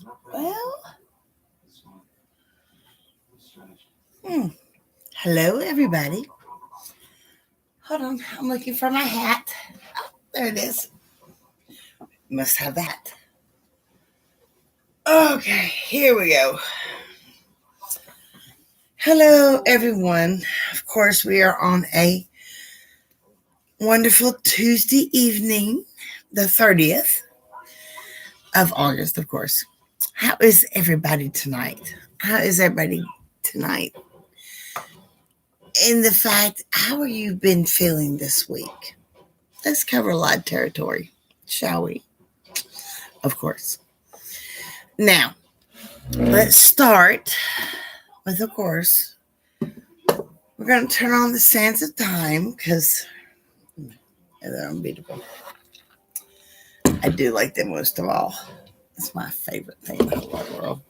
Well, hello, everybody. Hold on, I'm looking for my hat. Oh, there it is. Must have that. Okay, here we go. Hello, everyone. Of course, we are on a wonderful Tuesday evening, the 30th of August, of course. How is everybody tonight? How is everybody tonight? In the fact, how have you been feeling this week? Let's cover a lot of territory, shall we? Of course. Now, let's start with, of course, we're going to turn on the sands of time because they're unbeatable. I do like them most of all. It's my favorite thing in the whole wide world.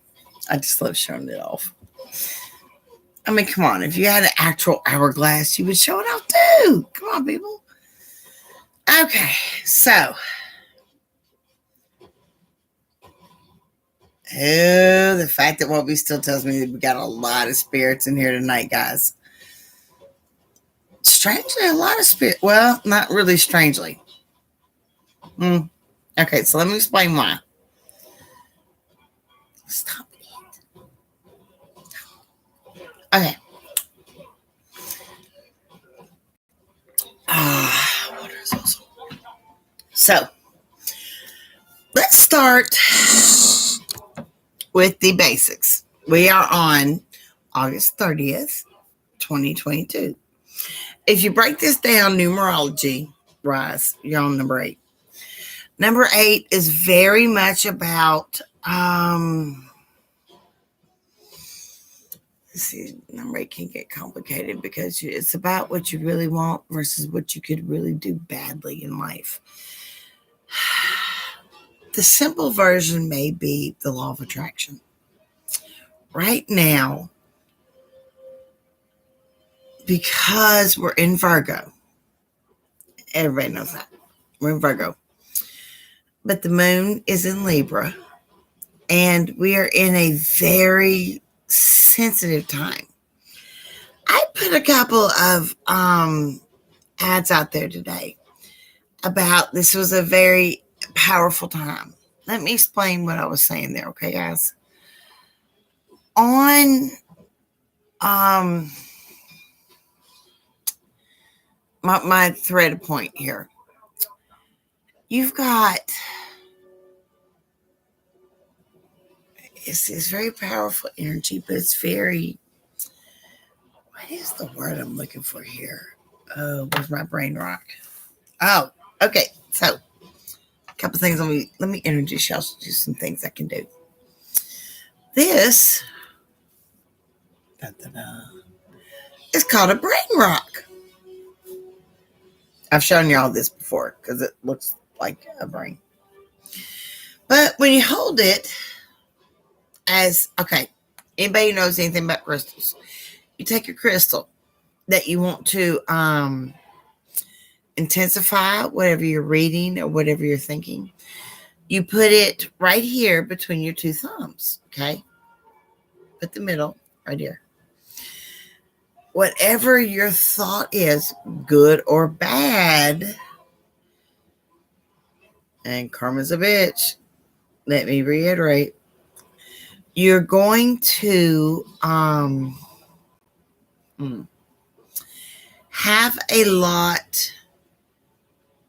I just love showing it off. I mean, come on. If you had an actual hourglass, you would show it off too. Come on, people. Okay, so. Oh, the fact that Wobby still tells me that we got a lot of spirits in here tonight, guys. Strangely, a lot of spirit. Well, not really strangely. Okay, so let me explain why. Stop it. Okay. Water is awesome. So, let's start with the basics. We are on August 30th, 2022. If you break this down numerology, rise, you're on number 8. Number 8 is very much about see, number 8 can get complicated because it's about what you really want versus what you could really do badly in life. The simple version may be the law of attraction. Right now, because we're in Virgo, everybody knows that. We're in Virgo. But the moon is in Libra, and we are in a very sensitive time. I put a couple of ads out there today about this was a very powerful time. Let me explain what I was saying there, okay, guys? On my thread point here, you've got it's very powerful energy, but it's very, what is the word I'm looking for here? Oh, where's my brain rock? Oh, okay. So, a couple things. Let me introduce y'all to some things I can do. This is called a brain rock. I've shown y'all this before because it looks like a brain. But when you hold it as, okay, anybody who knows anything about crystals, you take a crystal that you want to intensify whatever you're reading or whatever you're thinking. You put it right here between your two thumbs, okay? Put the middle right here. Whatever your thought is, good or bad, and karma's a bitch, let me reiterate, you're going to have a lot,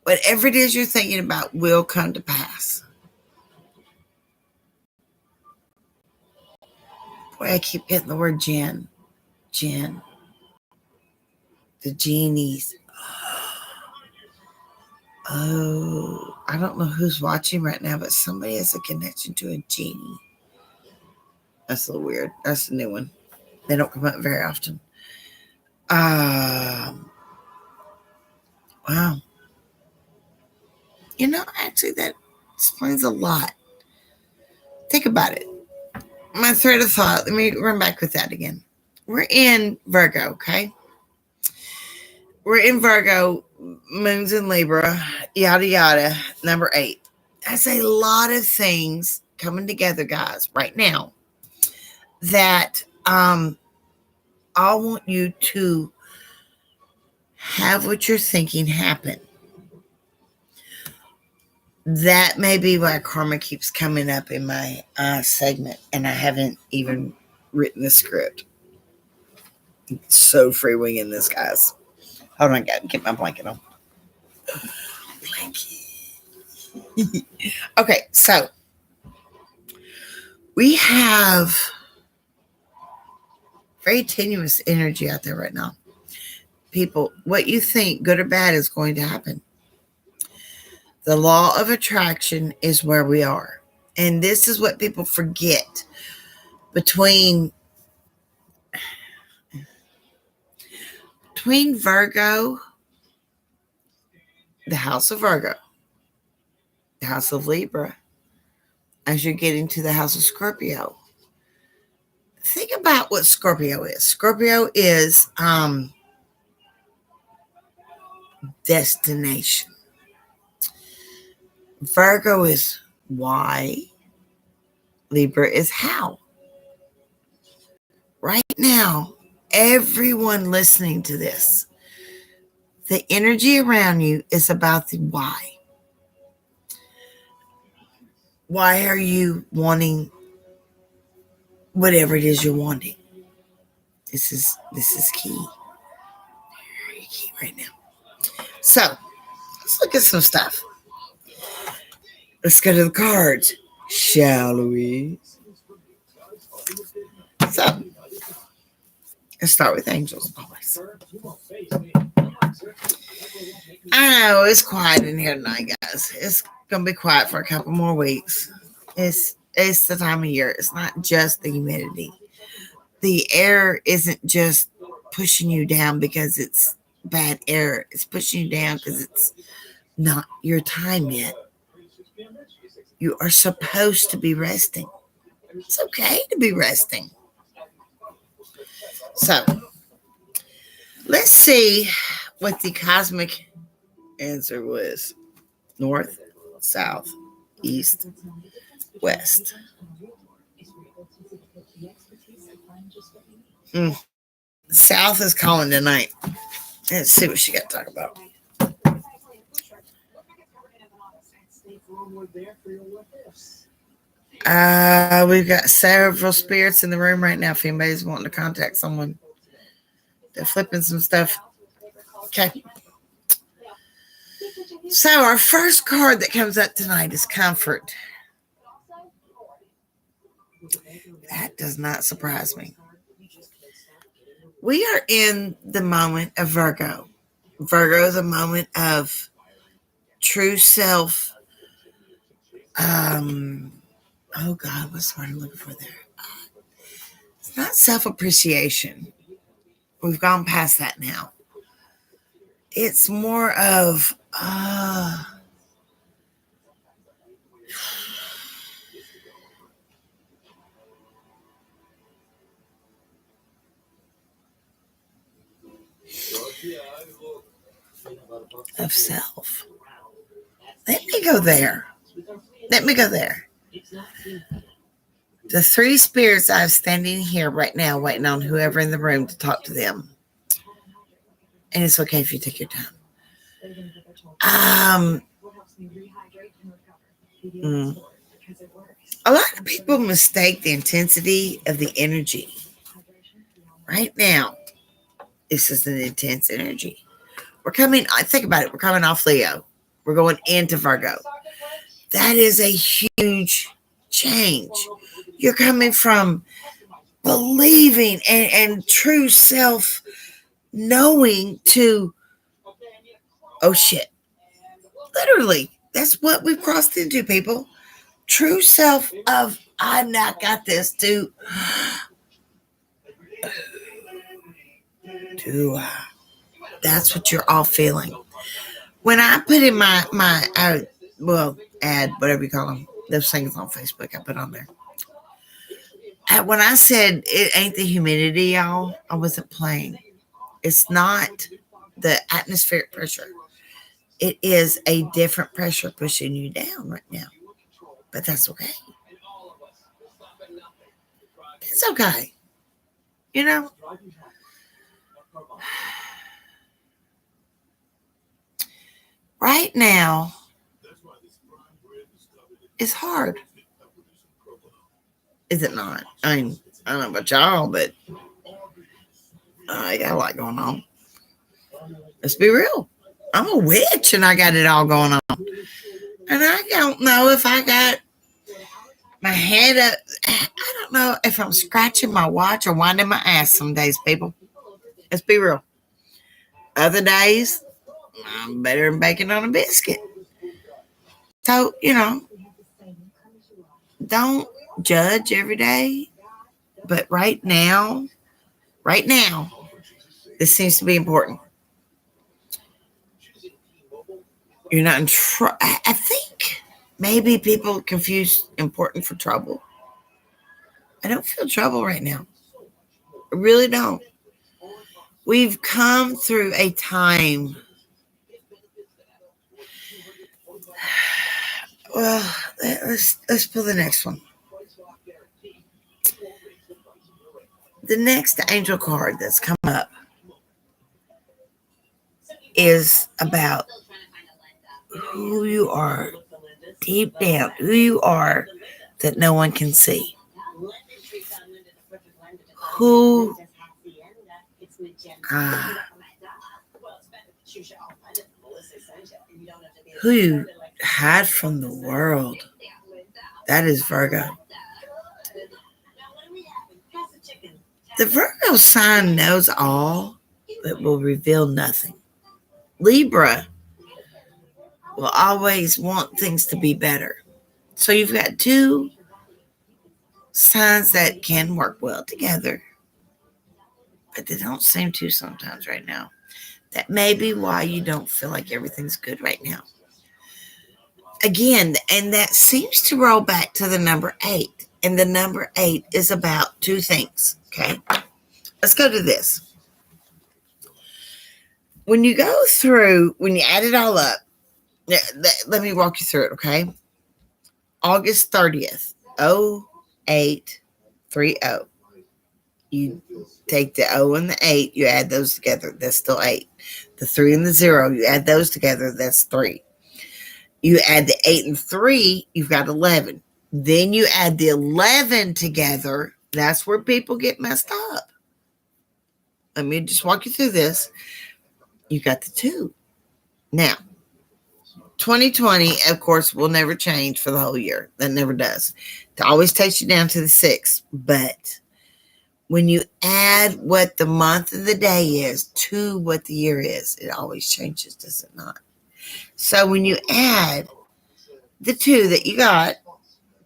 whatever it is you're thinking about will come to pass. Boy, I keep getting the word jinn. Jinn. The genies. Oh, I don't know who's watching right now, but somebody has a connection to a genie. That's a little weird. That's a new one. They don't come up very often. Wow. You know, actually, that explains a lot. Think about it. My thread of thought, let me run back with that again. We're in Virgo, okay? We're in Virgo, moon's in Libra, yada, yada, number 8. That's a lot of things coming together, guys, right now, that I want you to have what you're thinking happen. That may be why karma keeps coming up in my segment, and I haven't even written the script. It's so free winging this, guys. Hold on, gotta get my blanket on. Blanket. Okay, so we have very tenuous energy out there right now. People, what you think, good or bad, is going to happen. The law of attraction is where we are. And this is what people forget. Between Virgo, the house of Virgo, the house of Libra, as you're getting to the house of Scorpio, think about what Scorpio is. Scorpio is destination. Virgo is why. Libra is how. Right now, everyone listening to this, the energy around you is about the why. Why are you wanting whatever it is you're wanting? This is key. Very key right now. So let's look at some stuff. Let's go to the cards, shall we? So let's start with angels always. I know it's quiet in here tonight, guys. It's gonna be quiet for a couple more weeks. It's the time of year. It's not just the humidity. The air isn't just pushing you down because it's bad air. It's pushing you down because it's not your time yet. You are supposed to be resting. It's okay to be resting. So let's see what the cosmic answer was. North, south, east, west. South is calling tonight. Let's see what she got to talk about. We've got several spirits in the room right now. If anybody's wanting to contact someone, they're flipping some stuff. Okay. So our first card that comes up tonight is comfort. That does not surprise me. We are in the moment of Virgo. Virgo is a moment of true self. Oh God, what's the word I'm looking for there? It's not self-appreciation. We've gone past that now. It's more of self. Let me go there. The three spirits I have standing here right now, waiting on whoever in the room to talk to them. And it's okay if you take your time. A lot of people mistake the intensity of the energy. Right now, this is an intense energy. Think about it, we're coming off Leo. We're going into Virgo. That is a huge change. You're coming from believing and true self knowing to, oh shit. Literally, that's what we've crossed into, people. True self of, I not got this, to that's what you're all feeling. When I put in my ad, whatever you call them, those things on Facebook I put on there. When I said it ain't the humidity, y'all, I wasn't playing. It's not the atmospheric pressure. It is a different pressure pushing you down right now. But that's okay. It's okay. You know, right now it's hard. Is it not? I mean, I don't know about y'all, but I got a lot going on. Let's be real. I'm a witch and I got it all going on. And I don't know if I got my head up. I don't know if I'm scratching my watch or winding my ass some days, people. Let's be real. Other days, I'm better than baking on a biscuit. So, don't judge every day. But right now, this seems to be important. You're not in trouble. I think maybe people confuse important for trouble. I don't feel trouble right now. I really don't. We've come through a time. Well, let's pull the next one. The next angel card that's come up is about who you are deep down, who you are that no one can see. Who who you hide from the world. That is Virgo. The Virgo sign knows all, but will reveal nothing. Libra will always want things to be better. So you've got two signs that can work well together, but they don't seem to sometimes right now. That may be why you don't feel like everything's good right now. Again, and that seems to roll back to the number 8. And the number 8 is about two things. Okay. Let's go to this. When you go through, when you add it all up, let me walk you through it. Okay. August 30th, 0830. You take the O and the 8, you add those together. That's still 8. The 3 and the 0, you add those together. That's 3. You add the 8 and 3, you've got 11. Then you add the 11 together. That's where people get messed up. Let me just walk you through this. You got the 2. Now, 2020, of course, will never change for the whole year. That never does. It always takes you down to the 6. But when you add what the month and the day is to what the year is, it always changes, does it not? So when you add the 2 that you got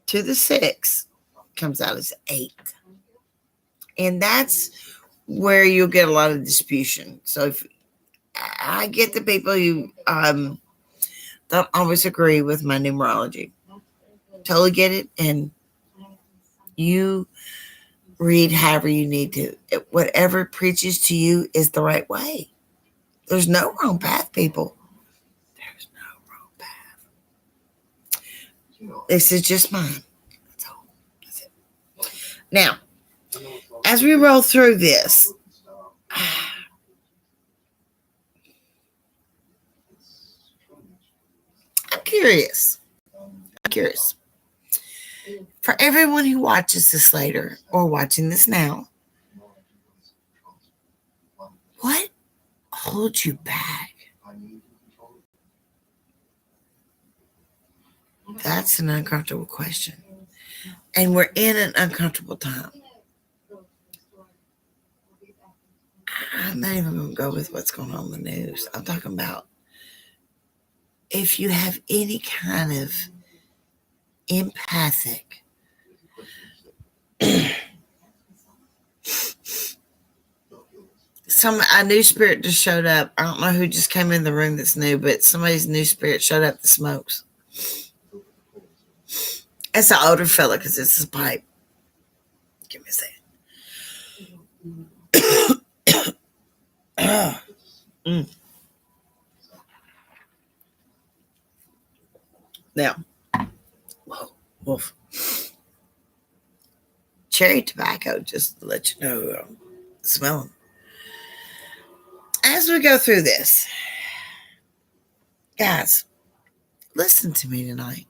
to the 6, comes out as 8. And that's where you'll get a lot of disputation. So if I get the people who don't always agree with my numerology, totally get it. And you read however you need to. Whatever preaches to you is the right way. There's no wrong path, people. There's no wrong path. This is just mine. That's all. That's it. Now, as we roll through this, I'm curious. For everyone who watches this later or watching this now, what holds you back? That's an uncomfortable question. And we're in an uncomfortable time. I'm not even going to go with what's going on in the news. I'm talking about if you have any kind of empathic a new spirit just showed up. I don't know who just came in the room that's new, but somebody's new spirit showed up that smokes. It's an older fella because it's his pipe. Give me a second. Now, whoa, wolf. cherry tobacco, just to let you know, smelling. As we go through this, guys, listen to me tonight.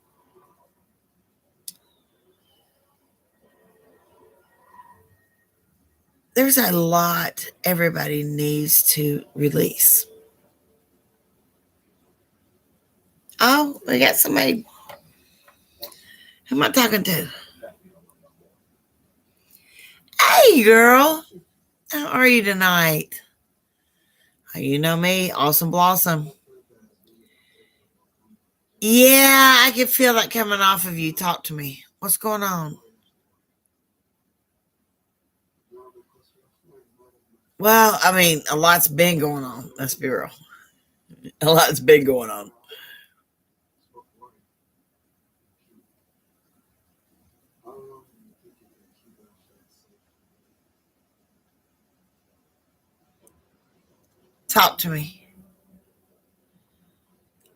There's a lot everybody needs to release. Oh, we got somebody. Who am I talking to? Hey, girl. How are you tonight? You know me, awesome blossom. Yeah, I can feel that coming off of you. Talk to me. What's going on? Well, I mean, a lot's been going on. Let's be real. A lot's been going on. Talk to me.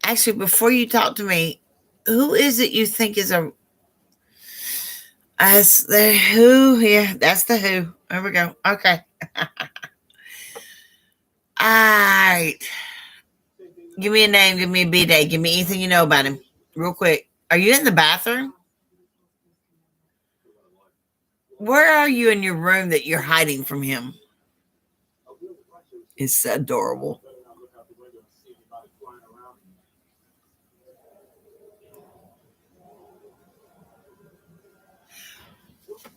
Actually, before you talk to me, who is it you think is a... That's the who. Yeah, that's the who. There we go. Okay. All right. Give me a name. Give me a B-day. Give me anything you know about him. Real quick. Are you in the bathroom? Where are you in your room that you're hiding from him? It's adorable.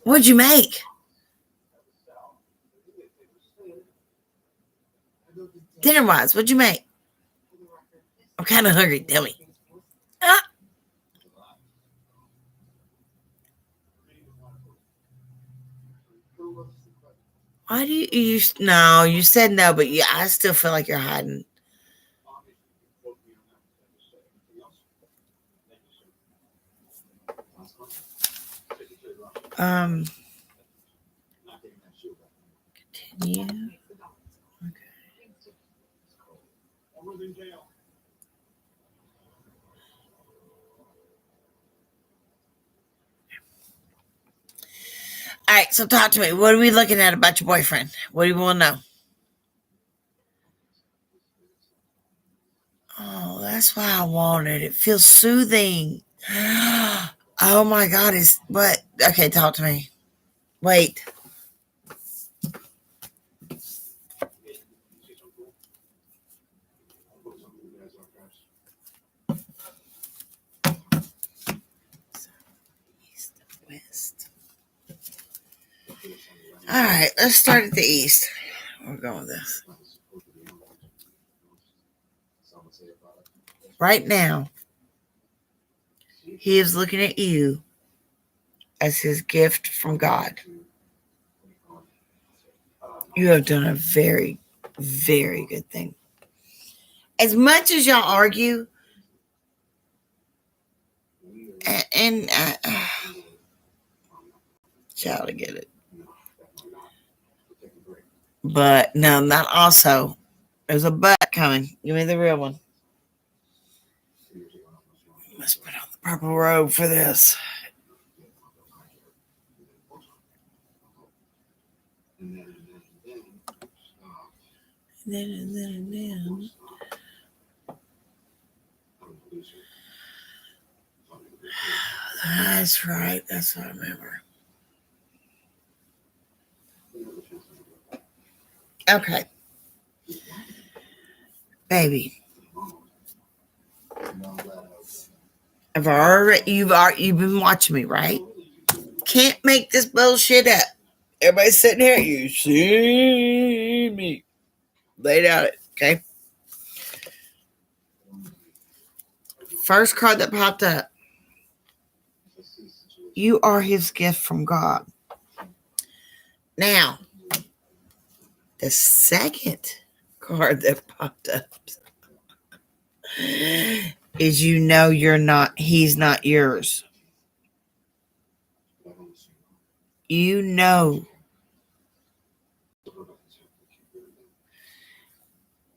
What'd you make? Dinner-wise, what'd you make? I'm kind of hungry. Tell me. Ah. Why do you no, you said no, but yeah, I still feel like you're hiding. Continue. Okay. All right, so talk to me. What are we looking at about your boyfriend? What do you want to know? Oh, that's why I want it. It feels soothing. Oh my God, is what? Okay, talk to me. Wait. East, west. All right, let's start at the east. We're going with this. Right now, he is looking at you as his gift from God. You have done a very, very good thing. As much as y'all argue, and child, I get it. But no, not also. There's a but coming. Give me the real one. Must put on the purple robe for this. And then. That's right. That's what I remember. Okay. Baby. You've been watching me, right? Can't make this bullshit up. Everybody's sitting here. You see me. Laid out it. Okay. First card that popped up. You are his gift from God. Now, the second card that popped up is he's not yours. You know.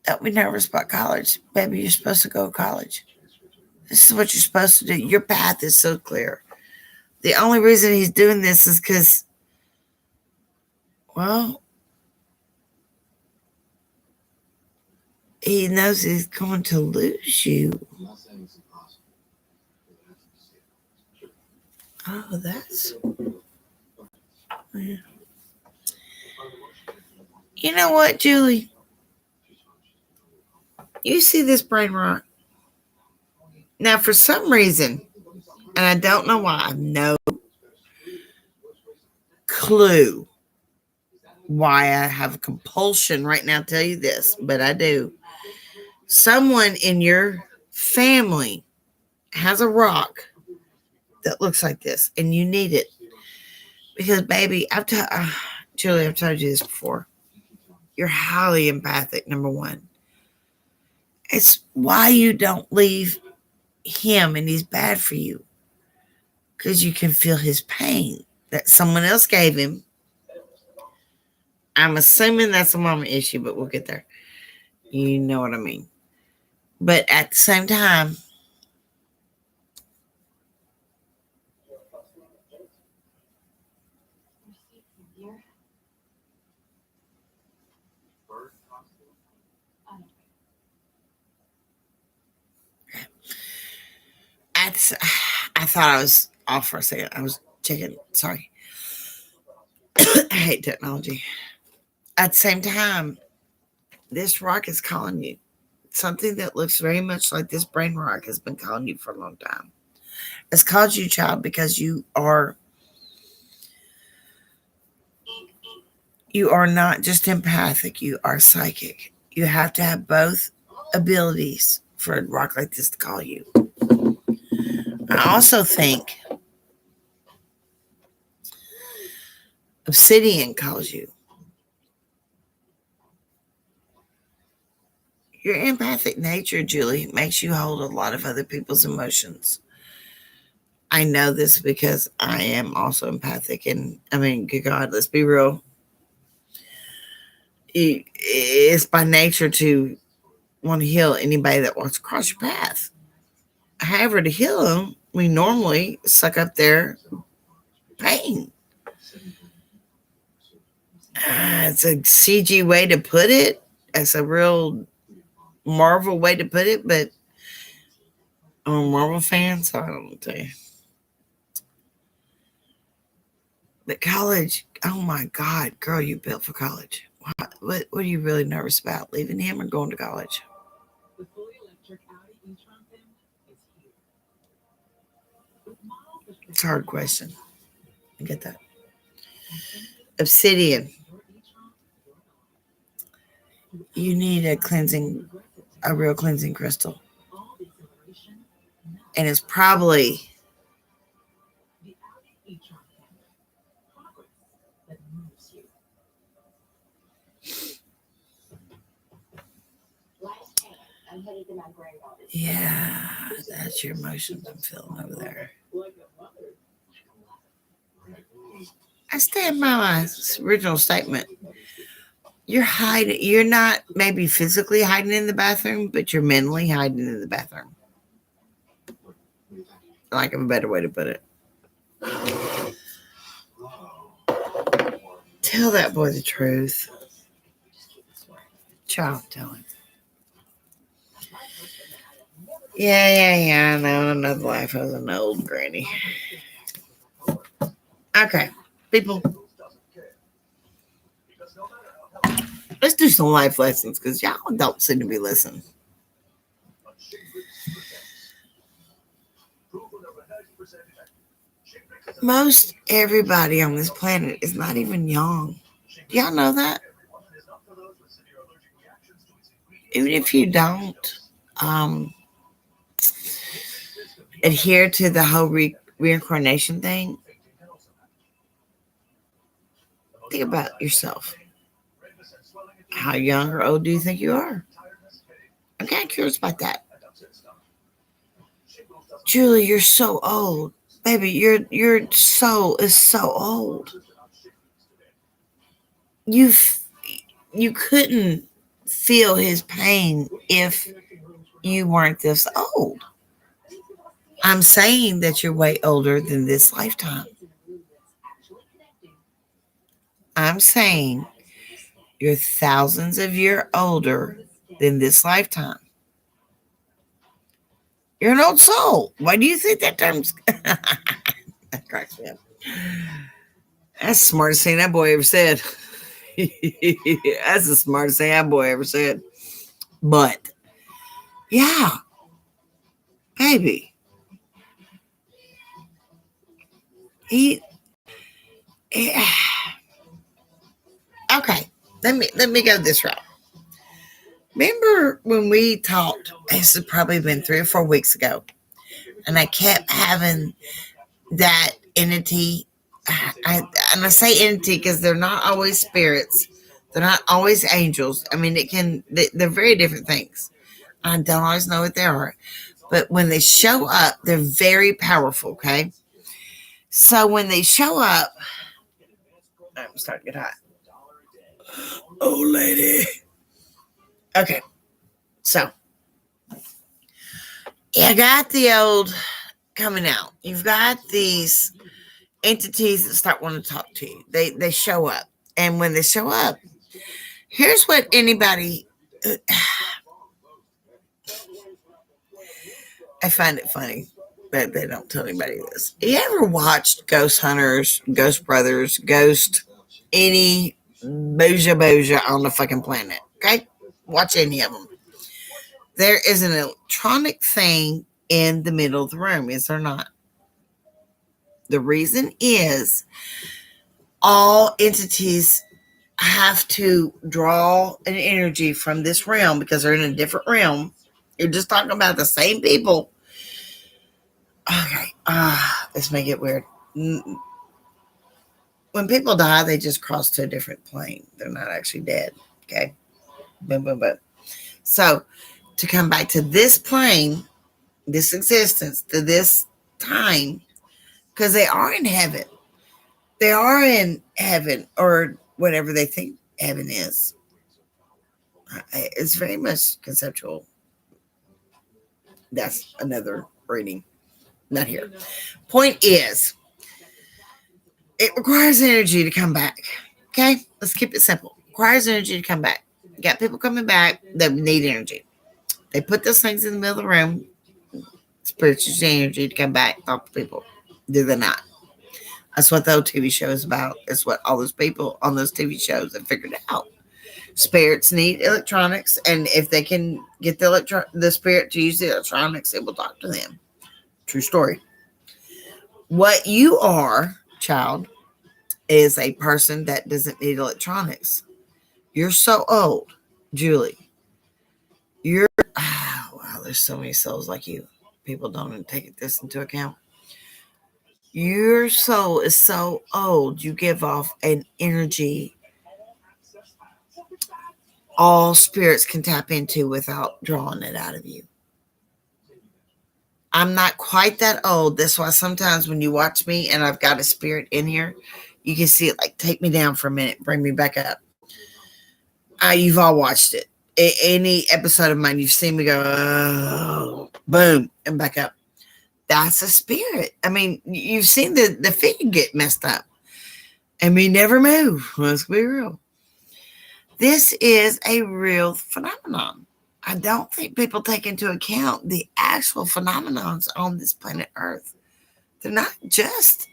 Don't be nervous about college. Baby, you're supposed to go to college. This is what you're supposed to do. Your path is so clear. The only reason he's doing this is because Well, he knows he's going to lose you. Oh, that's. You know what, Julie? You see this brain rock. Now, for some reason, and I don't know why, I have no clue why I have a compulsion right now to tell you this, but I do. Someone in your family has a rock that looks like this, and you need it. Because, baby, Julie, I've told you this before. You're highly empathic, number one. It's why you don't leave him and he's bad for you. Because you can feel his pain that someone else gave him. I'm assuming that's a mama issue, but we'll get there. You know what I mean. But at the same time, I thought I was off for a second. I was checking. Sorry. I hate technology. At the same time, this rock is calling you. Something that looks very much like this brain rock has been calling you for a long time. It's called you, child, because you are not just empathic, you are psychic. You have to have both abilities for a rock like this to call you. I also think obsidian calls you. Your empathic nature, Julie, makes you hold a lot of other people's emotions. I know this because I am also empathic. And I mean, good God, let's be real. It's by nature to want to heal anybody that walks across your path. However, to heal them, we normally suck up their pain. It's a CG way to put it. It's a real Marvel way to put it, but I'm a Marvel fan, so I don't tell you. But college, oh my God, girl, you built for college. What are you really nervous about? Leaving him or going to college? It's a hard question. I get that. Obsidian. You need a real cleansing crystal. And it's probably yeah, that's your emotions I'm feeling over there. I stand by my original statement. You're hiding. You're not maybe physically hiding in the bathroom, but you're mentally hiding in the bathroom. Like a better way to put it. Tell that boy the truth. Child, tell him. Yeah. I know another life as an old granny. Okay, people. Let's do some life lessons because y'all don't seem to be listening. Most everybody on this planet is not even young. Do y'all know that? Even if you don't adhere to the whole reincarnation thing, think about yourself. How young or old do you think you are? I'm kind of curious about that. Julie, you're so old. Baby, your soul is so old. You couldn't feel his pain if you weren't this old. I'm saying that you're way older than this lifetime. I'm saying you're thousands of years older than this lifetime. You're an old soul. Why do you think that term's that cracks me up? That's the smartest thing that boy ever said. That's the smartest thing that boy ever said. But yeah, baby. He okay. Let me go this route. Remember when we talked? This has probably been 3 or 4 weeks ago, and I kept having that entity. And I say entity because they're not always spirits. They're not always angels. I mean, they're very different things. I don't always know what they are. But when they show up, they're very powerful, okay? So when they show up, I'm starting to get hot. Oh, lady. Okay, so you got the old coming out. You've got these entities that start wanting to talk to you. They show up. And when they show up, here's what anybody I find it funny that they don't tell anybody this. You ever watched Ghost Hunters, Ghost Brothers, Ghost, any boja on the fucking planet? Okay? Watch any of them. There is an electronic thing in the middle of the room, is there not? The reason is all entities have to draw an energy from this realm because they're in a different realm. You're just talking about the same people. Okay, this may get weird. When people die, they just cross to a different plane. They're not actually dead. Okay, boom, boom, boom. So to come back to this plane, this existence, to this time, because they are in heaven. They are in heaven or whatever they think heaven is. It's very much conceptual. That's another reading. Not here. Point is, it requires energy to come back. Okay? Let's keep it simple. It requires energy to come back. You got people coming back that need energy. They put those things in the middle of the room. Spiritual energy to come back, talk to people. Do they not? That's what the old TV show is about. It's what all those people on those TV shows have figured out. Spirits need electronics, and if they can get the spirit to use the electronics, it will talk to them. True story. What you are, child, is a person that doesn't need electronics. You're so old, Julie. Wow, there's so many souls like you. People don't take this into account. Your soul is so old, you give off an energy all spirits can tap into without drawing it out of you. I'm not quite that old. That's why sometimes when you watch me and I've got a spirit in here, you can see it like take me down for a minute, bring me back up. You've all watched it. Any episode of mine, you've seen me go, oh, boom, and back up. That's a spirit. I mean, you've seen the feet get messed up. And we never move. Let's be real. This is a real phenomenon. I don't think people take into account the actual phenomenons on this planet Earth. They're not just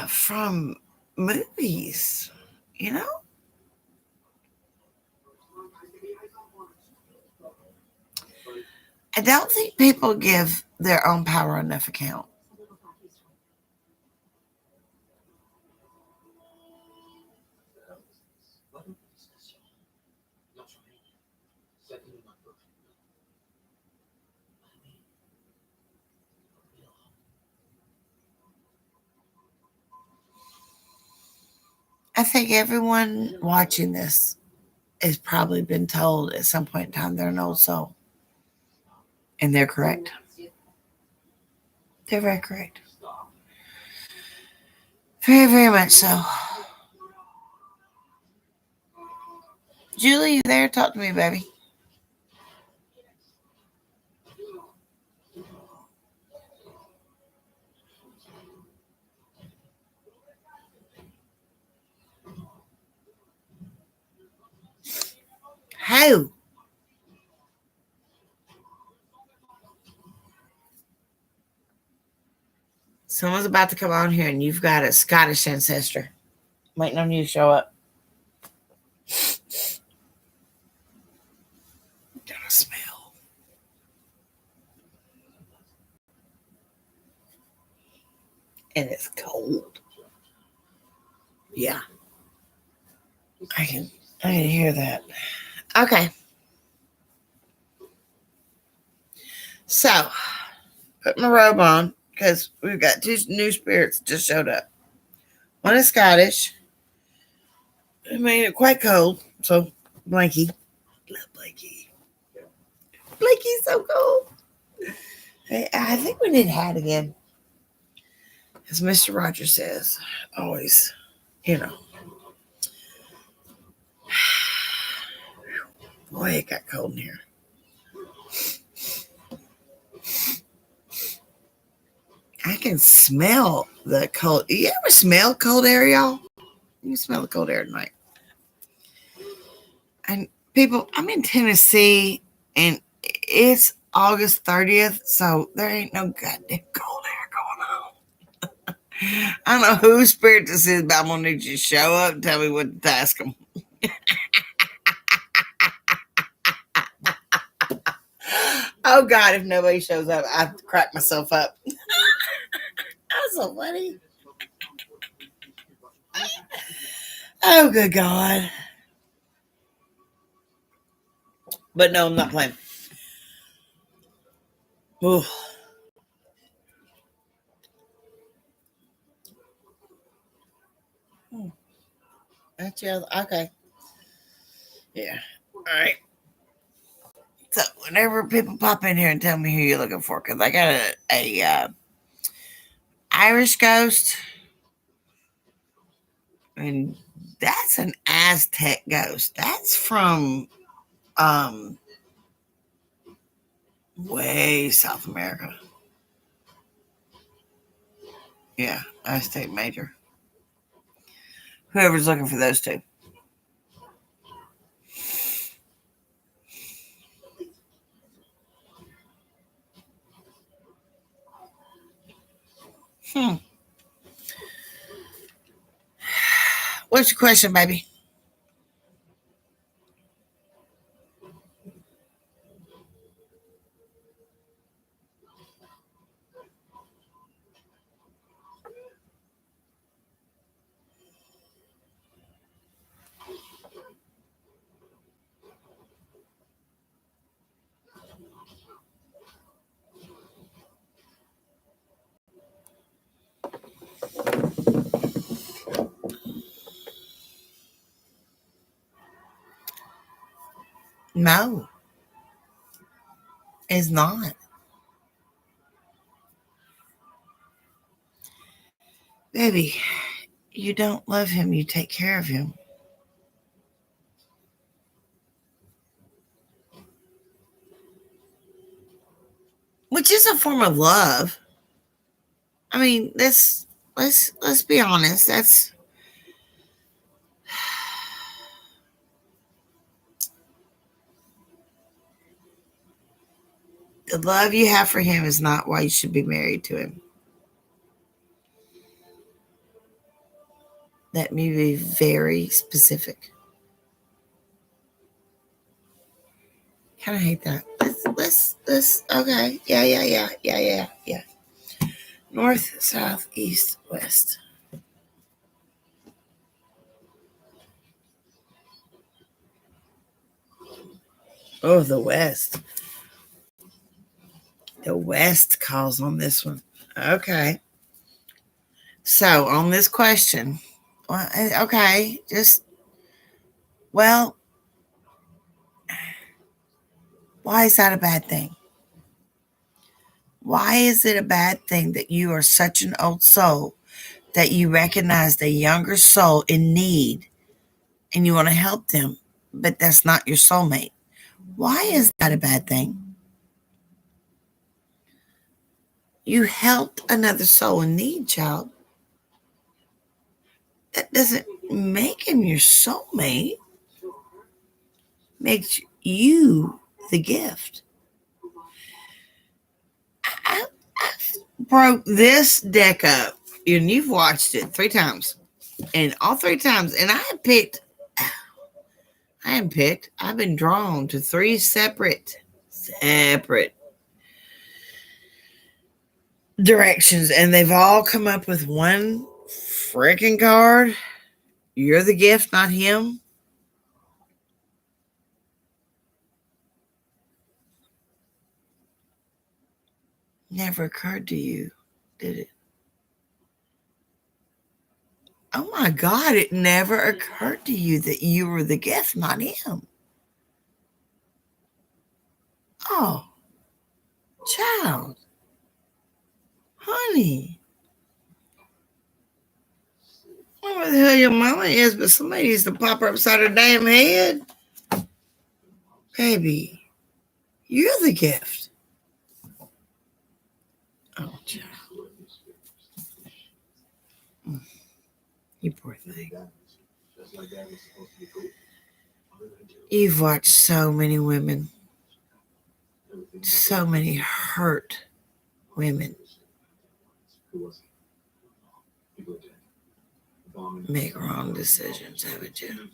from movies, you know? I don't think people give their own power enough account. I think everyone watching this has probably been told at some point in time they're an old soul. And they're correct. They're very correct. Very, very much so. Julie, you there? Talk to me, baby. How? Someone's about to come on here and you've got a Scottish ancestor waiting on you to show up. Got a smell. And it's cold. Yeah. I can hear that. Okay. So, put my robe on because we've got two new spirits just showed up. One is Scottish. It made it quite cold. So, Blanky. Love Blanky. Blanky's so cold. I think we need a hat again. As Mr. Rogers says, always, Boy, it got cold in here. I can smell the cold. You ever smell cold air, y'all? You can smell the cold air tonight. And people, I'm in Tennessee, and it's August 30th, so there ain't no goddamn cold air going on. I don't know whose spirit this is, but I'm going to need you to show up and tell me what to ask them. Oh, God, if nobody shows up, I crack myself up. That's so funny. Oh, good God. But no, I'm not playing. Ooh. That's your okay. Yeah. All right. So whenever people pop in here and tell me who you're looking for, because I got a Irish ghost, and that's an Aztec ghost. That's from way South America. Yeah, Aztec Major. Whoever's looking for those two. What's your question, baby? No, it's not. Baby, you don't love him, you take care of him. Which is a form of love. I mean, let's be honest. That's the love you have for him is not why you should be married to him. Let me be very specific. Kind of hate that. Let's. Okay. Yeah. North, south, east, west. Oh, the west. The west calls on this one. Okay. So on this question, well, okay, well, why is that a bad thing? Why is it a bad thing that you are such an old soul that you recognize the younger soul in need and you want to help them, but that's not your soulmate? Why is that a bad thing? You helped another soul in need, child. That doesn't make him your soulmate. makes you the gift. I broke this deck up, and you've watched it 3 times. And all 3 times, and I've been drawn to 3 separate directions, and they've all come up with one freaking card. You're the gift, not him. Never occurred to you, did it? Oh my God, it never occurred to you that you were the gift, not him. Oh, child. Honey. I don't know what the hell your mama is, but somebody needs to pop her upside her damn head. Baby, you're the gift. Oh, child. You poor thing. You've watched so many women, so many hurt women make wrong decisions, haven't you?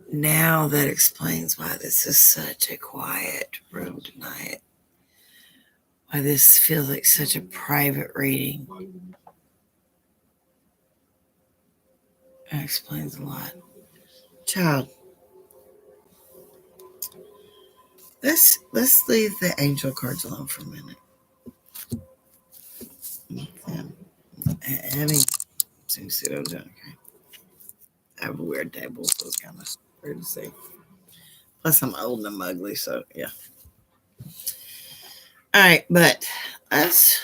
Now that explains why this is such a quiet room tonight. Why this feels like such a private reading. That explains a lot. Child, let's leave the angel cards alone for a minute. Let me see what I'm doing. Okay. I have a weird table, so it's kind of weird to see. Plus, I'm old and I'm ugly, so yeah. All right, but let's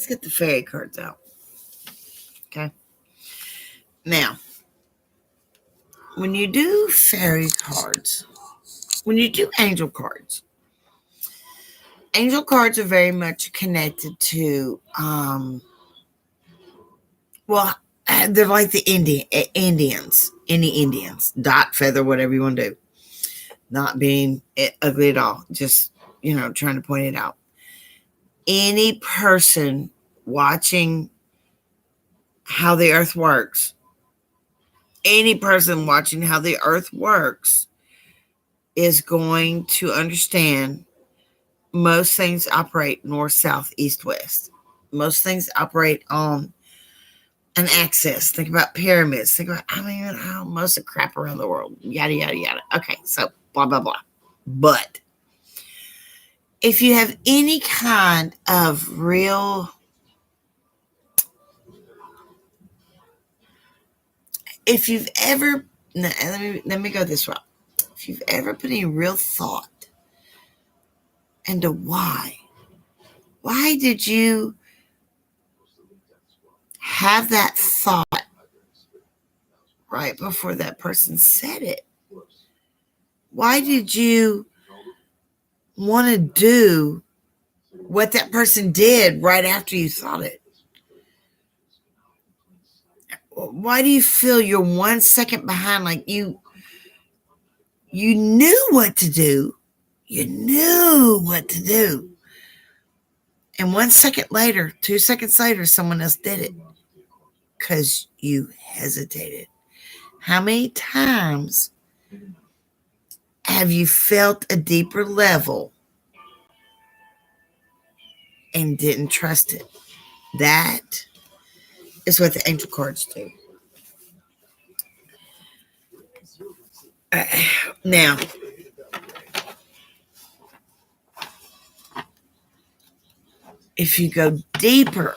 get the fairy cards out. Okay. Now, when you do fairy cards, when you do angel cards are very much connected to, well, they're like the Indians, any Indians, dot, feather, whatever you want to do. Not being ugly at all, just, trying to point it out. Any person watching how the earth works, is going to understand most things operate north, south, east, west. Most things operate on an axis. Think about pyramids. Think about, most of the crap around the world. Yada, yada, yada. Okay, so blah, blah, blah. But if you have any kind of real, if you've ever, let me go this route. If you've ever put any real thought into why did you have that thought right before that person said it? Why did you want to do what that person did right after you thought it? Why do you feel you're 1 second behind? Like you knew what to do. You knew what to do. And 1 second later, 2 seconds later, someone else did it because you hesitated. How many times have you felt a deeper level and didn't trust it? That is what the angel cards do. Now, if you go deeper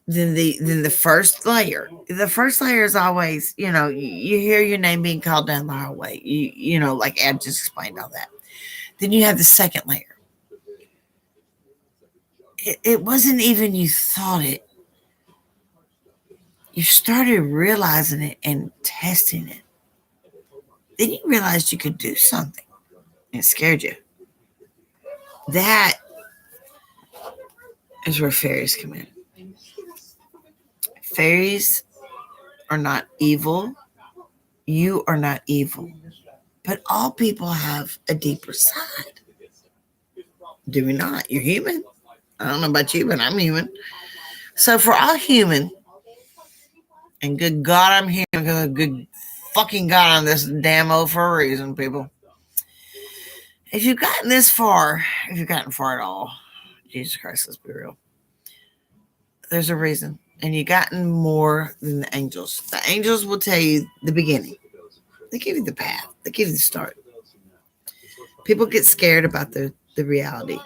than the first layer, the first layer is always, you hear your name being called down the hallway. You like Ab just explained all that. Then you have the second layer. it wasn't even you thought it. You started realizing it and testing it. Then you realized you could do something. And it scared you. That is where fairies come in. Fairies are not evil. You are not evil. But all people have a deeper side. Do we not? You're human. I don't know about you, but I'm human. So for all human, and good God, I'm human because good fucking God, I'm this damn old for a reason, people. If you've gotten this far, if you've gotten far at all, Jesus Christ, let's be real. There's a reason. And you've gotten more than the angels. The angels will tell you the beginning. They give you the path. They give you the start. People get scared about the reality.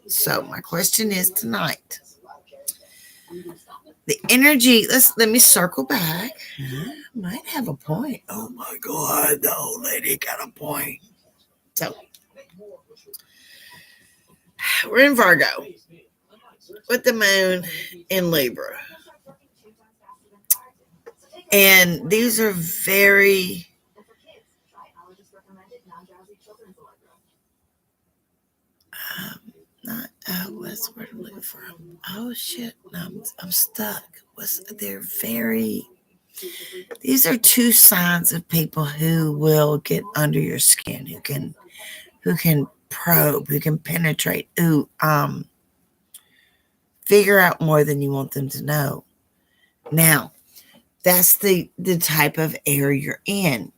So my question is tonight. The energy, let me circle back. Might have a point. Oh my God, the old lady got a point. So we're in Virgo with the moon in Libra. And these are very what's the word I'm looking for? Oh shit, I'm stuck. These are two signs of people who will get under your skin, who can probe, who can penetrate, who figure out more than you want them to know. Now, that's the type of air you're in.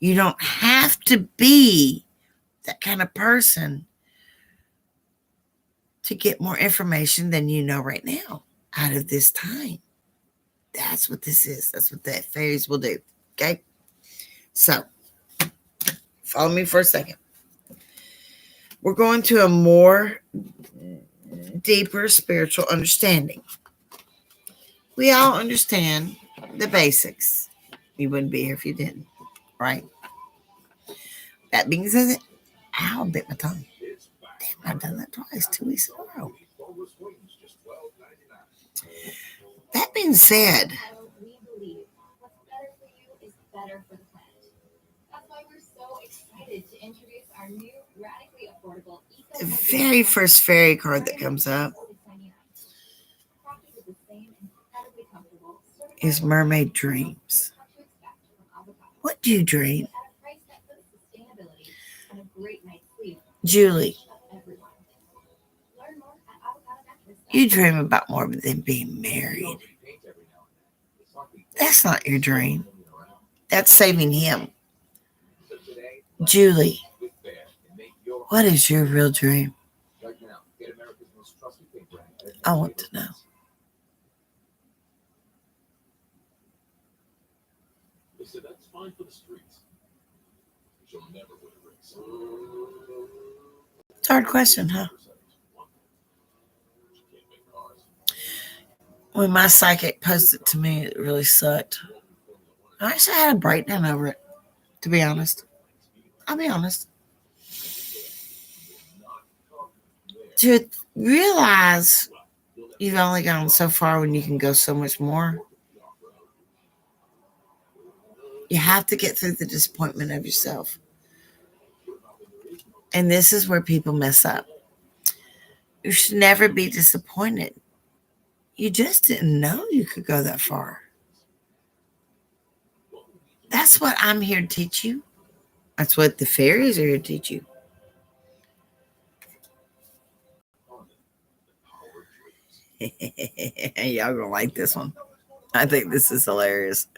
You don't have to be that kind of person to get more information than you know right now out of this time. That's what this is. That's what the fairies will do. Okay? So, follow me for a second. We're going to a more deeper spiritual understanding. We all understand the basics. You wouldn't be here if you didn't, right? That being said, ow, I bit my tongue. Damn, I've done that twice, 2 weeks in a row. That being said, the very first fairy card that comes up is Mermaid Dreams. What do you dream? Julie, you dream about more than being married. That's not your dream. That's saving him. Julie, what is your real dream? I want to know. It's a hard question, huh? When my psychic posted it to me, it really sucked. I actually had a breakdown over it, to be honest. I'll be honest. To realize you've only gone so far when you can go so much more, you have to get through the disappointment of yourself. And this is where people mess up. You should never be disappointed. You just didn't know you could go that far. That's what I'm here to teach you. That's what the fairies are here to teach you. Y'all gonna like this one. I think this is hilarious.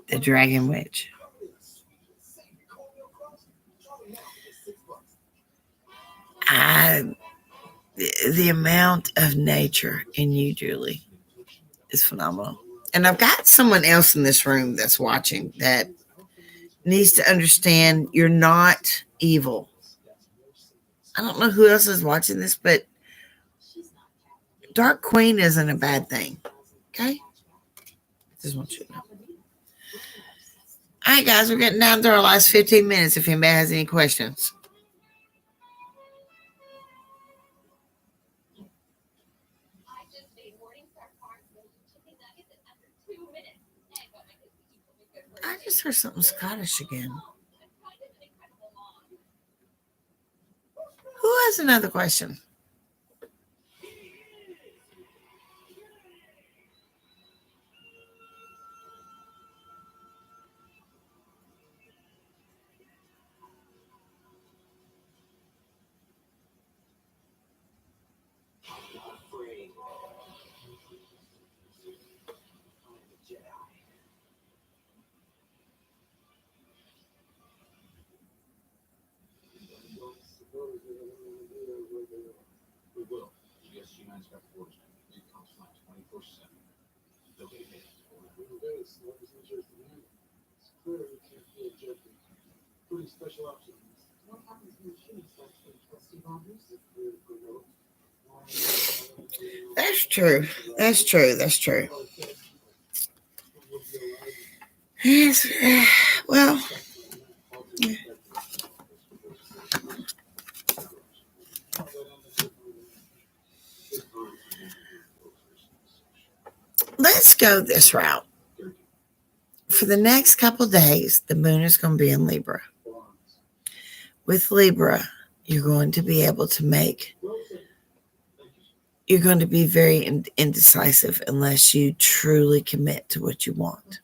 The Dragon Witch. The amount of nature in you, Julie, is phenomenal. And I've got someone else in this room that's watching that needs to understand you're not evil. I don't know who else is watching this, but Dark Queen isn't a bad thing. Okay? Just want you to know. All right, guys, we're getting down to our last 15 minutes if anybody has any questions. just heard something Scottish again. Who has another question? That's true. That's true. That's true. Yes. Well, let's go this route. For the next couple of days, the moon is going to be in Libra. With Libra, you're going to be able to you're going to be very indecisive unless you truly commit to what you want.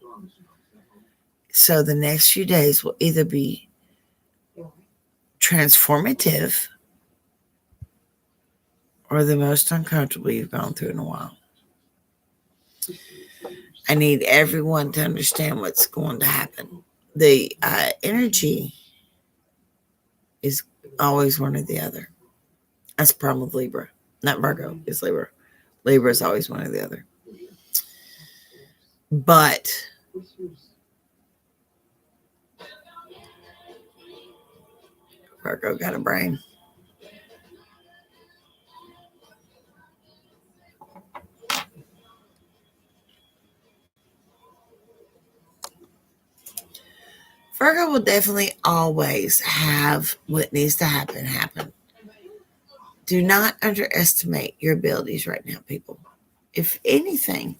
So the next few days will either be transformative or the most uncomfortable you've gone through in a while. I need everyone to understand what's going to happen. The energy is always one or the other. That's the problem with Libra. Not Virgo, it's Libra. Libra is always one or the other. But Virgo got a brain. Virgo will definitely always have what needs to happen. Do not underestimate your abilities right now, people. If anything,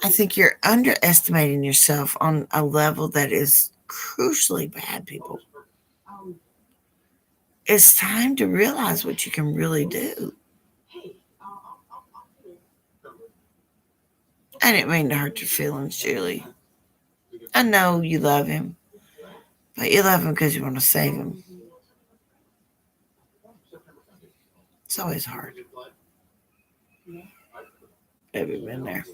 I think you're underestimating yourself on a level that is crucially bad, people. It's time to realize what you can really do. I didn't mean to hurt your feelings, Julie. I know you love him, but you love him because you want to save him. It's always hard. Have you been there?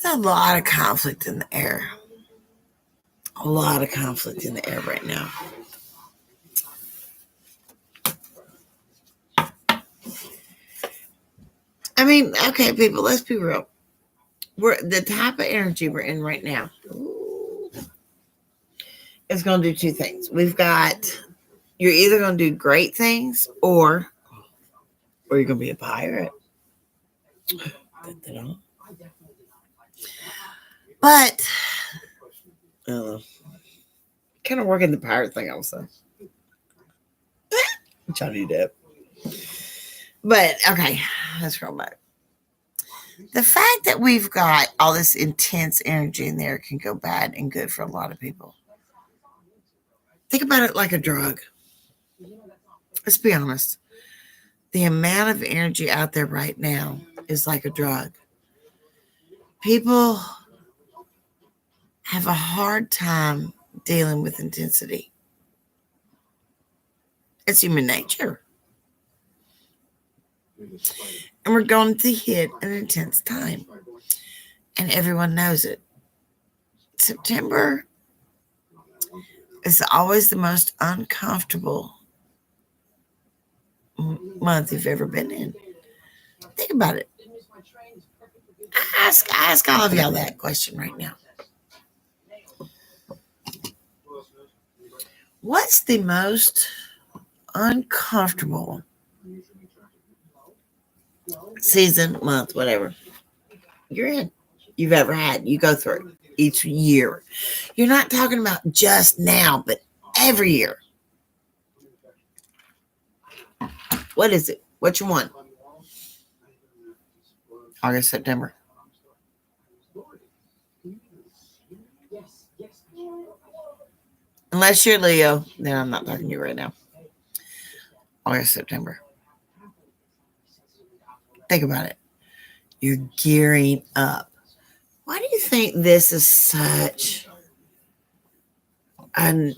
There's a lot of conflict in the air. A lot of conflict in the air right now. I mean, okay, people, let's be real. We're the type of energy we're in right now. It's going to do two things. You're either going to do great things or you're going to be a pirate. But kind of working the pirate thing also. Johnny Depp. But okay, let's go back. The fact that we've got all this intense energy in there can go bad and good for a lot of people. Think about it like a drug. Let's be honest. The amount of energy out there right now is like a drug. People have a hard time dealing with intensity. It's human nature. And we're going to hit an intense time. And everyone knows it. September is always the most uncomfortable month you've ever been in. Think about it. I ask all of y'all that question right now. What's the most uncomfortable season, month, whatever you're in, you've ever had. You go through each year. You're not talking about just now, but every year. What is it? What you want? August, September. Unless you're Leo, then I'm not talking to you right now. August, September. Think about it. You're gearing up. Why do you think this is such an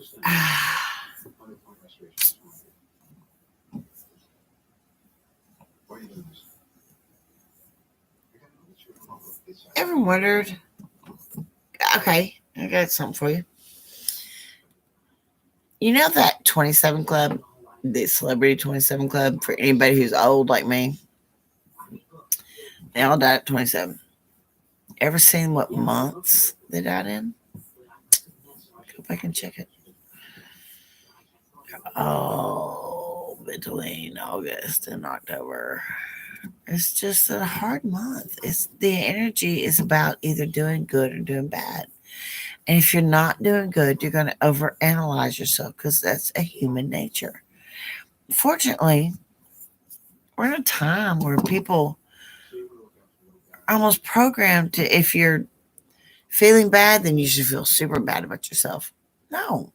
ever wondered? Okay, I got something for you. You know that 27 Club, the Celebrity 27 Club, for anybody who's old like me? They all died at 27. Ever seen what months they died in? Go back and check it. Oh, between August and October. It's just a hard month. It's the energy is about either doing good or doing bad. And if you're not doing good, you're going to overanalyze yourself because that's a human nature. Fortunately, we're in a time where people are almost programmed to, if you're feeling bad, then you should feel super bad about yourself. No,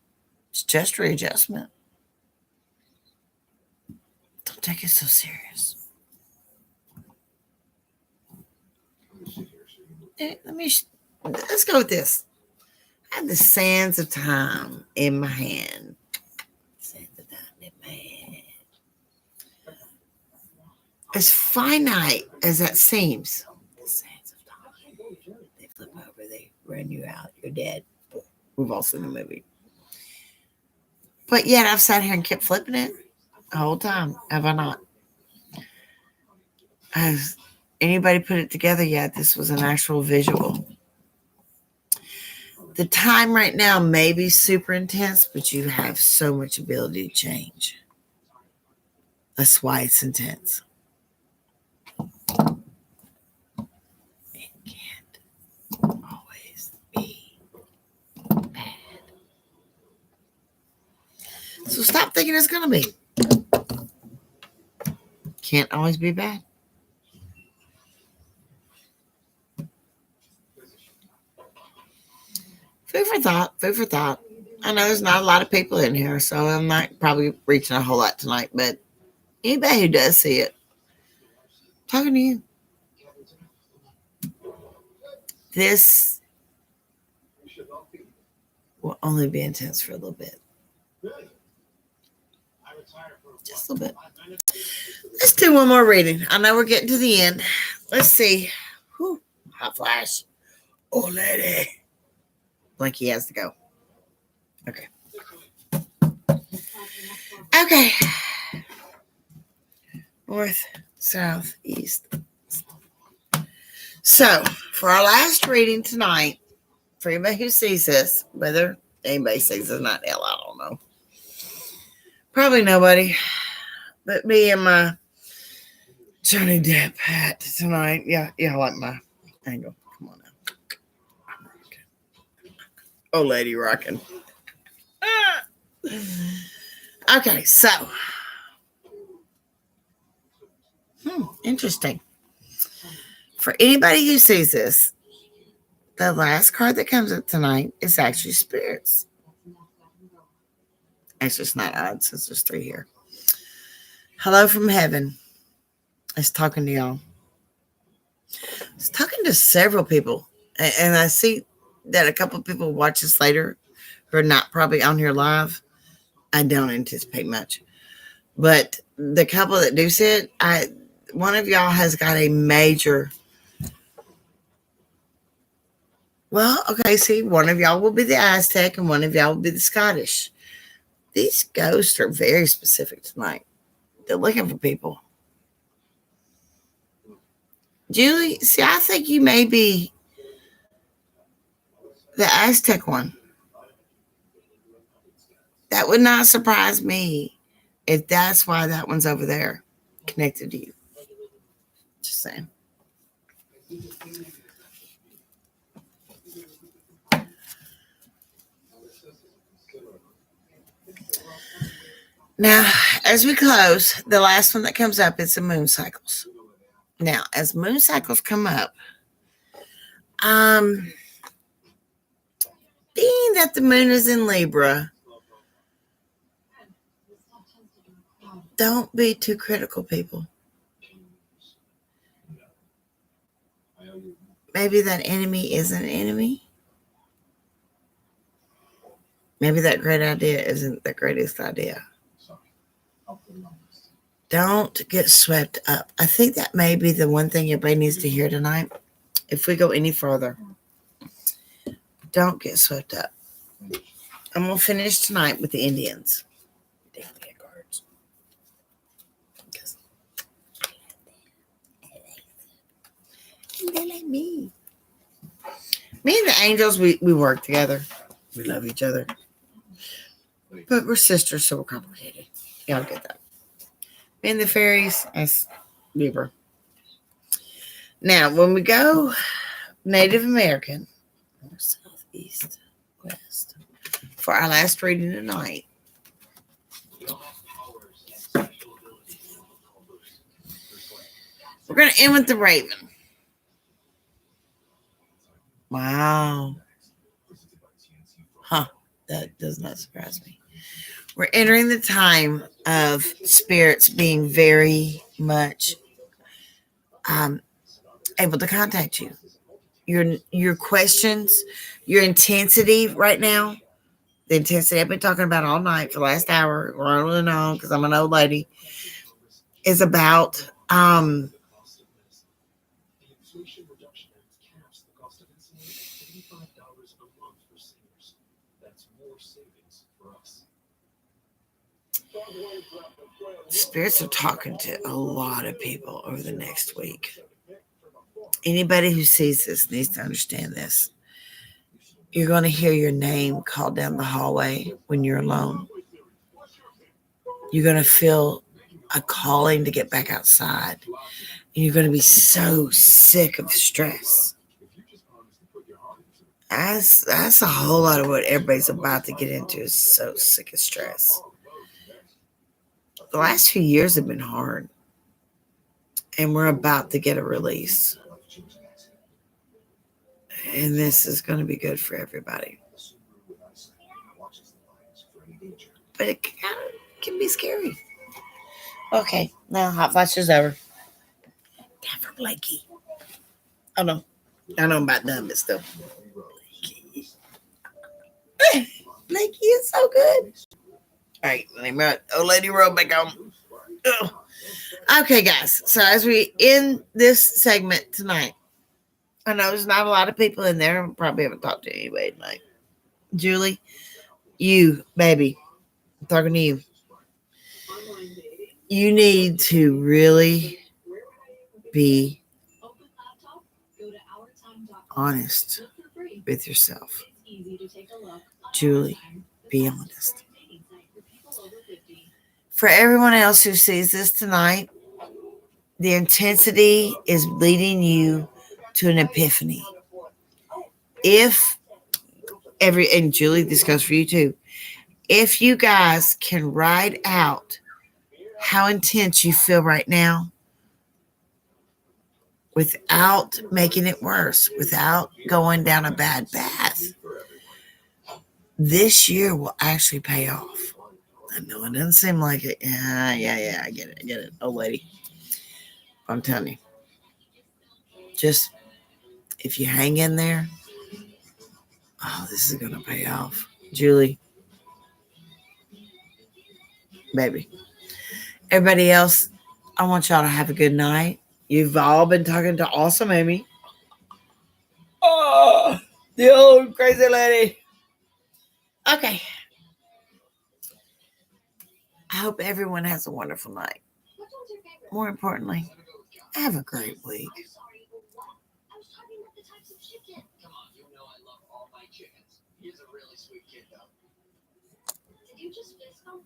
it's just readjustment. Don't take it so serious. Let's go with this. I have the sands of time in my hand. Sands of time in my hand. As finite as that seems, the sands of time. They flip over, they run you out, you're dead. We've all seen the movie. But yet I've sat here and kept flipping it the whole time. Have I not? Has anybody put it together yet? This was an actual visual. The time right now may be super intense, but you have so much ability to change. That's why it's intense. It can't always be bad. So stop thinking it's going to be. Can't always be bad. Food for thought, food for thought. I know there's not a lot of people in here, so I'm not probably reaching a whole lot tonight, but anybody who does see it, talking to you. This will only be intense for a little bit. Just a little bit. Let's do one more reading. I know we're getting to the end. Let's see. Whew, hot flash. Oh, lady. Blanky has to go. Okay. Okay. North, south, east. So, for our last reading tonight, for anybody who sees this, whether anybody sees it or not, hell, I don't know. Probably nobody, but me and my Johnny Depp hat tonight. Yeah, I like my angle. Come on now. I'm rocking. Oh, lady, rocking. Okay, so. Interesting. For anybody who sees this, the last card that comes up tonight is actually spirits. It's just not odd since there's three here. Hello from heaven. It's talking to y'all. It's talking to several people. And I see that a couple of people watch this later who are not probably on here live. I don't anticipate much. But the couple that do see it, one of y'all has got a major. Well, okay, see, one of y'all will be the Aztec and one of y'all will be the Scottish. These ghosts are very specific tonight. They're looking for people. Julie, see, I think you may be the Aztec one. That would not surprise me if that's why that one's over there, connected to you. Just saying. Now, as we close, the last one that comes up is the moon cycles. Now, as moon cycles come up, being that the moon is in Libra, don't be too critical, people. Maybe that enemy isn't an enemy. Maybe that great idea isn't the greatest idea. Don't get swept up. I think that may be the one thing everybody needs to hear tonight. If we go any further, don't get swept up. I'm going to finish tonight with the Indians. They like me. Me and the angels, we work together. We love each other. But we're sisters, so we're complicated. Y'all get that. Me and the fairies, that's Libra. Now, when we go Native American, north, south, east, west, for our last reading tonight, we're going to end with the Raven. Wow. Huh. That does not surprise me. We're entering the time of spirits being very much able to contact you. Your questions, your intensity right now, the intensity I've been talking about all night for the last hour, rolling on because I'm an old lady, is about spirits are talking to a lot of people over the next week. Anybody who sees this needs to understand this. You're going to hear your name called down the hallway when you're alone. You're going to feel a calling to get back outside. And you're going to be so sick of stress. That's a whole lot of what everybody's about to get into, is so sick of stress. The last few years have been hard. And we're about to get a release. And this is going to be good for everybody. But it can be scary. Okay, now hot flash is over. Time for Blakey. Oh no, I know I'm about done, but still. Blakey is so good. All right, let me old lady roll back on. Oh. Okay, guys. So as we end this segment tonight, I know there's not a lot of people in there. I probably haven't talked to anybody tonight. Julie, you, baby, I'm talking to you. You need to really be honest with yourself. Julie, be honest. For everyone else who sees this tonight, the intensity is leading you to an epiphany. And Julie, this goes for you too. If you guys can write out how intense you feel right now without making it worse, without going down a bad path, this year will actually pay off. I know it doesn't seem like it. Yeah, I get it. Oh, lady. I'm telling you. Just, if you hang in there, this is going to pay off. Julie. Baby. Everybody else, I want y'all to have a good night. You've all been talking to Awesome Amy. Oh, the old crazy lady. Okay. I hope everyone has a wonderful night. More importantly, have a great week. He's a really sweet kid, though. Did you just fist bump?